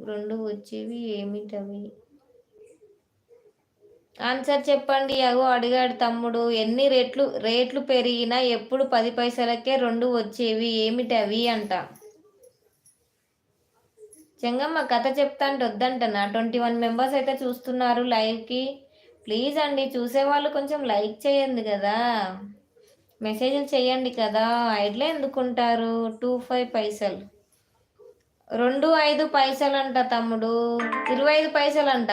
రెండు వచ్చేవి ఏమిటవి? ఆన్సర్ చెప్పండి. అగో అడిగాడు తమ్ముడు. ఎన్ని రేట్లు పెరిగినా ఎప్పుడు 10 పైసలకే రెండు వచ్చేవి ఏమిటవి అంట. చెంగమ్మ కథ చెప్తా అంటే వద్దంటనా? 21 మెంబర్స్ అయితే చూస్తున్నారు లైవ్కి. ప్లీజ్ అండి, చూసేవాళ్ళు కొంచెం లైక్ చేయండి కదా, మెసేజ్లు చేయండి కదా. ఐడ్లే ఎందుకుంటారు? 25 పైసలు, 25 పైసలు అంట తమ్ముడు, 25 పైసలు అంట.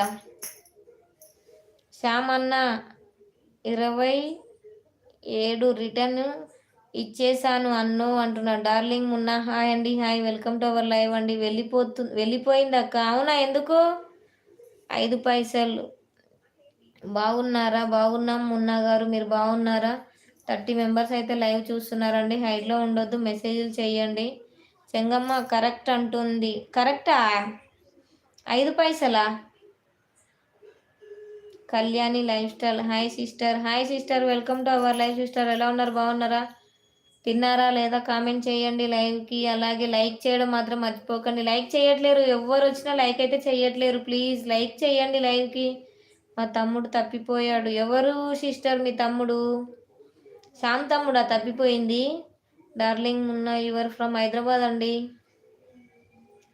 శ్యామ్ అన్న 27 రిటర్న్ ఇచ్చేసాను అన్నో అంటున్నాడు. డార్లింగ్ మున్నా హాయ్ అండి. Hi, welcome to our live అండి. వెళ్ళిపోయింది అక్క. అవునా, ఎందుకు? 5 పైసలు. బాగున్నారా? బాగున్నాం మున్నా గారు, మీరు బాగున్నారా? 30 మెంబర్స్ అయితే లైవ్ చూస్తున్నారండి. హైడ్లో ఉండొద్దు, మెసేజ్లు చేయండి. చెంగమ్మ కరెక్ట్ అంటుంది. కరెక్టా? 5 పైసలా? Kalyani life style hi sister. Hi sister, welcome to our live sister. ఎలా ఉన్నారు? బాగున్నారా? తిన్నారా లేదా? కామెంట్ చేయండి లైవ్కి. అలాగే లైక్ చేయడం మాత్రం మర్చిపోకండి. లైక్ చేయట్లేరు, ఎవరు వచ్చినా లైక్ అయితే చేయట్లేరు. ప్లీజ్ లైక్ చేయండి లైవ్కి. మా తమ్ముడు తప్పిపోయాడు. ఎవరు సిస్టర్ మీ తమ్ముడు? శ్యామ్ తమ్ముడా తప్పిపోయింది? Darling Munna your from Hyderabad అండి.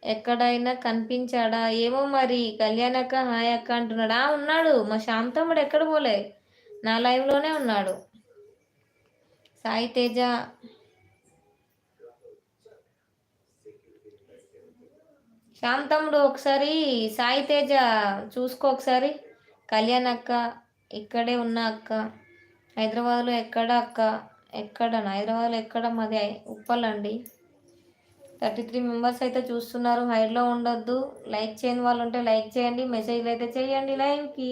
ఎక్కడైనా కనిపించాడా? ఏమో మరి. కళ్యాణ్ అక్క హాయ్ అక్క అంటున్నాడా? ఉన్నాడు. మా శ్యామ్ తమ్ముడు ఎక్కడ పోలే, నా లైవ్లోనే ఉన్నాడు. సాయి తేజ శ్యామ్ తమ్ముడు ఒకసారి సాయి తేజ చూసుకో ఒకసారి. కళ్యాణ్ అక్క ఇక్కడే ఉన్న అక్క. హైదరాబాద్లో ఎక్కడ అక్క? ఎక్కడనా? హైదరాబాద్లో ఎక్కడ? మాది ఉప్పల్ అండి. 33 మెంబర్స్ అయితే చూస్తున్నారు. హైడ్లో ఉండొద్దు. లైక్ చేయని వాళ్ళు ఉంటే లైక్ చేయండి, మెసేజ్లు అయితే చేయండి లైవ్కి.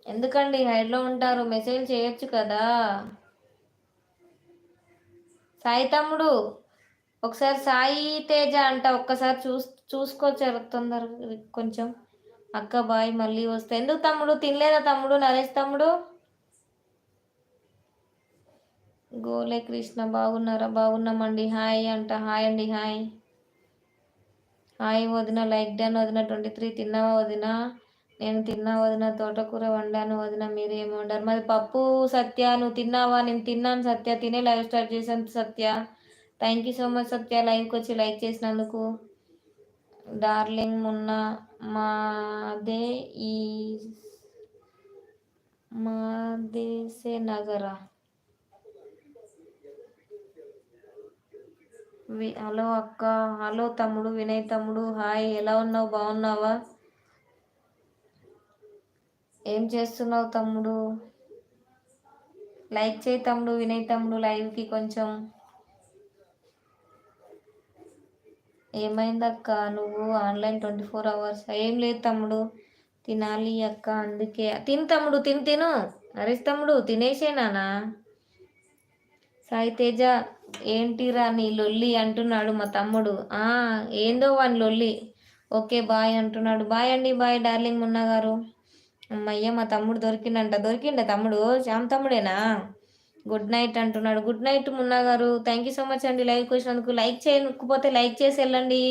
ఎందుకండి హైడ్లో ఉంటారు? మెసేజ్ చేయొచ్చు కదా. సాయి తమ్ముడు ఒకసారి సాయి తేజ అంట, ఒక్కసారి చూసుకో తొందర కొంచెం. అక్క బాయ్, మళ్ళీ వస్తా. ఎందుకు తమ్ముడు? తినలేదా తమ్ముడు? నరేష్ తమ్ముడు గోలే కృష్ణ బాగున్నారా? బాగున్నామండి. హాయ్ అంట. హాయ్ అండి. హాయ్ హాయ్ వదిన. లైక్ డన్ వదిన. 23 తిన్నావా వదిన? నేను తిన్నా వదిన. తోటకూర వండాను వదిన. మీరు ఏమి వండారు? మాది పప్పు. సత్య నువ్వు తిన్నావా? నేను తిన్నాను సత్య, తినే లైవ్ స్టార్ట్ చేశాను సత్య. థ్యాంక్ యూ సో మచ్ సత్య, లైవ్కి వచ్చి లైక్ చేసినందుకు. డార్లింగ్ మున్న మాదే ఈ మాదేసే నగరా. హలో అక్క. హలో తమ్ముడు వినయ్ తమ్ముడు హాయ్, ఎలా ఉన్నావు? బాగున్నావా? ఏం చేస్తున్నావు తమ్ముడు? లైక్ చేయి తమ్ముడు. వినయ్ తమ్ముడు లైవ్కి కొంచెం. ఏమైందక్క నువ్వు ఆన్లైన్ 24 hours? ఏం లేదు తమ్ముడు, తినాలి అక్క అందుకే. తిను తమ్ముడు, తిను. నరేష్ తమ్ముడు తినేసేనానా? సాయి తేజ ఏంటిరా నీ లొల్లి అంటున్నాడు మా తమ్ముడు. ఏందో వాని లొల్లి. ఓకే బాయ్ అంటున్నాడు. బాయ్ అండి. బాయ్ డార్లింగ్ మున్నా గారు. అమ్మయ్య మా తమ్ముడు దొరికిండ తమ్ముడు? శ్యామ్ తమ్ముడేనా? గుడ్ నైట్ అంటున్నాడు. గుడ్ నైట్ మున్నా గారు. థ్యాంక్ యూ సో మచ్ అండి లైవ్కి వచ్చినందుకు. లైక్ చేయకపోతే లైక్ చేసి వెళ్ళండి.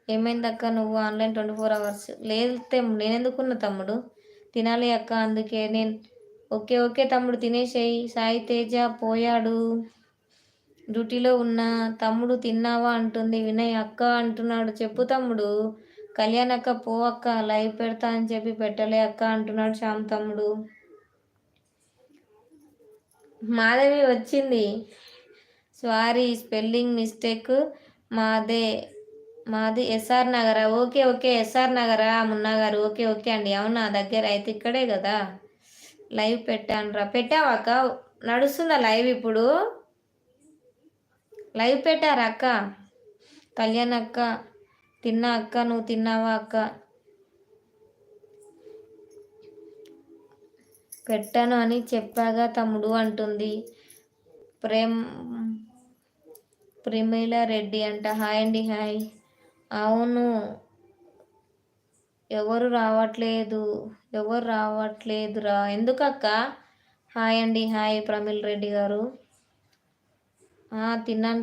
ఏమైందక్క నువ్వు ఆన్లైన్ 24 hours? లేదు నేను ఎందుకున్నా తమ్ముడు, తినాలి అక్క అందుకే నేను. ఓకే తమ్ముడు తినేసేయి. సాయి తేజ పోయాడు, డ్యూటీలో ఉన్నా. తమ్ముడు తిన్నావా అంటుంది. వినయ్ అక్క అంటున్నాడు. చెప్పు తమ్ముడు. కళ్యాణ్ అక్క పో అక్క, లైవ్ పెడతా అని చెప్పి పెట్టలే అక్క అంటున్నాడు శ్యామ్ తమ్ముడు. మాధవి వచ్చింది. Sorry spelling mistake. మాది ఎస్ఆర్ నగరా? ఓకే ఎస్ఆర్ నగరా మున్నా గారు? ఓకే అండి. అవునా, దగ్గర అయితే ఇక్కడే కదా. లైవ్ పెట్టానురా. పెట్టావాక? నడుస్తుందా లైవ్ ఇప్పుడు? లైవ్ పెట్టారా అక్క? కళ్యాణ్ అక్క తిన్నా అక్క, నువ్వు తిన్నావా అక్క? పెట్టాను అని చెప్పాగా తమ్ముడు అంటుంది. ప్రేమిల రెడ్డి అంట. హాయ్ అండి. హాయ్. అవును, ఎవరు రావట్లేదురా. ఎందుకక్క? హాయ్ అండి. హాయ్ ప్రమిల్ రెడ్డి గారు. తిన్నాను